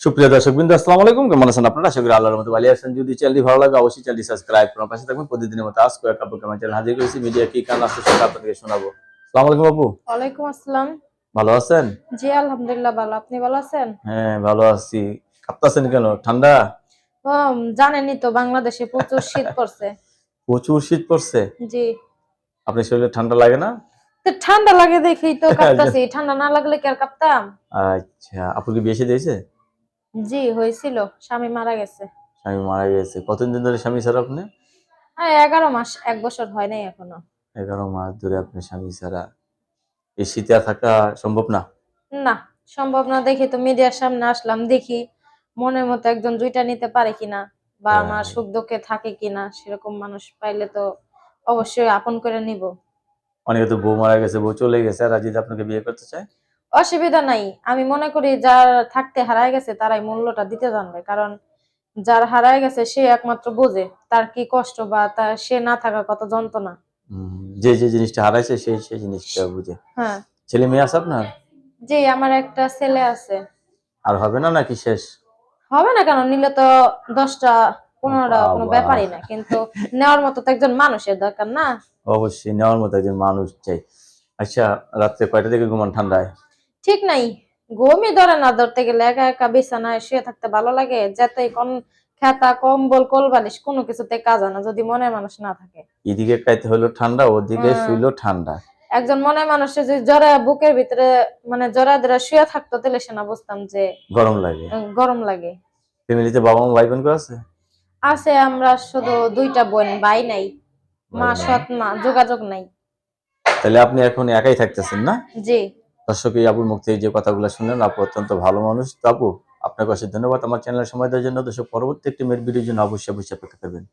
সুপ্রিয় দর্শকবৃন্দ, আসসালামু আলাইকুম। কেমন আছেন আপনারা? আশা করি আল্লাহর মতো ভালো আছেন। যদি চ্যানেলটি ভালো লাগে অবশ্যই চ্যানেলটি সাবস্ক্রাইব করুন, পাশে থাকবেন। প্রতিদিনের মতো আজকে এক আপু কেমন চ্যানেল হাজির করেছি। মিডিয়া কি কারণ আসছে সেটা আপনাদেরকে শোনাবো। আসসালামু আলাইকুম আপু। ওয়ালাইকুম আসসালাম। ভালো আছেন? জি আলহামদুলিল্লাহ ভালো। আপনি ভালো আছেন? হ্যাঁ, ভালো আছি। কাঁপতাছেন কেন? ঠান্ডা? জানেনই তো বাংলাদেশে প্রচুর শীত পড়ছে। প্রচুর শীত পড়ছে। জি। আপনার শরীরে ঠান্ডা লাগে না? তো ঠান্ডা লাগে দেখেই তো কাঁপতাছি। ঠান্ডা না লাগলে কি আর কাঁপতাম? আচ্ছা, আপু কি বিয়ে শাদী হয়েছে? জি হয়েছিল। স্বামী মারা গেছে। স্বামী মারা গেছে। কতদিন ধরে স্বামী ছাড়া আপনি? হ্যাঁ 11 মাস, 1 বছর হয় নাই এখনো। 11 মাস ধরে আপনি স্বামী ছাড়া। এই শীতে আর থাকা সম্ভব না? না, সম্ভব না দেখি তো মিডিয়ার সামনে আসলাম দেখি মনের মতো একজন জুইটা নিতে পারে কিনা বা আমার তাই। সুখ দুঃখে থাকে কিনা সেরকম মানুষ পাইলে তো অবশ্যই আপন করে নিব। অনেকে তো বউ মারা গেছে, বউ চলে গেছে, আর যদি আপনাকে বিয়ে করতে চায়? অসুবিধা নাই। আমি মনে করি যার থাকতে হারায় গেছে তারাই মূল্যটা দিতে জানবে। কারণ যার হারায় গেছে সে একমাত্র বোঝে তার কি কষ্ট বা তার সে না থাকা কত যন্ত্রণা। যে জিনিসটা হারাইছে সেই জিনিসটা বুঝে। হ্যাঁ। ছেলে মেয়ে আছে আপনার? জি আমার একটা ছেলে আছে। আর হবে না নাকি শেষ? হবে না কেন? নিলে তো ১০টা ১৫টা কোনো বাবা! ব্যাপারই না। কিন্তু নেওয়ার মতো তো একজন মানুষের দরকার না? অবশ্যই নেওয়ার মতো একজন মানুষ চাই। আচ্ছা, রাত্রে কয়টা থেকে ঘুমান ঠান্ডায়? ঠিক নাই। ঘুমই ধরে না ধরতে গেলে একা, একা বিছানায় শুয়ে থাকতে ভালো লাগে। যতই খেতা, কম্বল, কোলবালিশ কোনো কিছুতে কাজ হয় না যদি মনের মানুষ না থাকে। এদিকে খাইতে হলো ঠান্ডা, ওদিকে হুম। শুইলো ঠান্ডা। একজন মনের মানুষের যদি জড়ায় বুকের ভিতরে মানে জড়ায় ধরে শুয়ে থাকতো তাহলে সে না বুঝতাম যে গরম লাগে। গরম লাগে। ফ্যামিলিতে বাবা মা ভাই বোন কেউ আছে? আছে আমরা শুধু ২ টা বোন, ভাই নাই। ভাই নাই। সৎ মা যোগাযোগ নাই। তাহলে আপনি এখন একাই থাকতেছেন না? জি। দর্শক এই আপুর মুখ থেকে যে কথাগুলো শুনলেন, আপু অত্যন্ত ভালো মানুষ। তো আপু, আপনাকে অশেষ ধন্যবাদ আমার চ্যানেলে সময় দেওয়ার জন্য। দর্শক পরবর্তী একটি মেয়ের ভিডিওর জন্য অবশ্যই অপেক্ষা করবেন।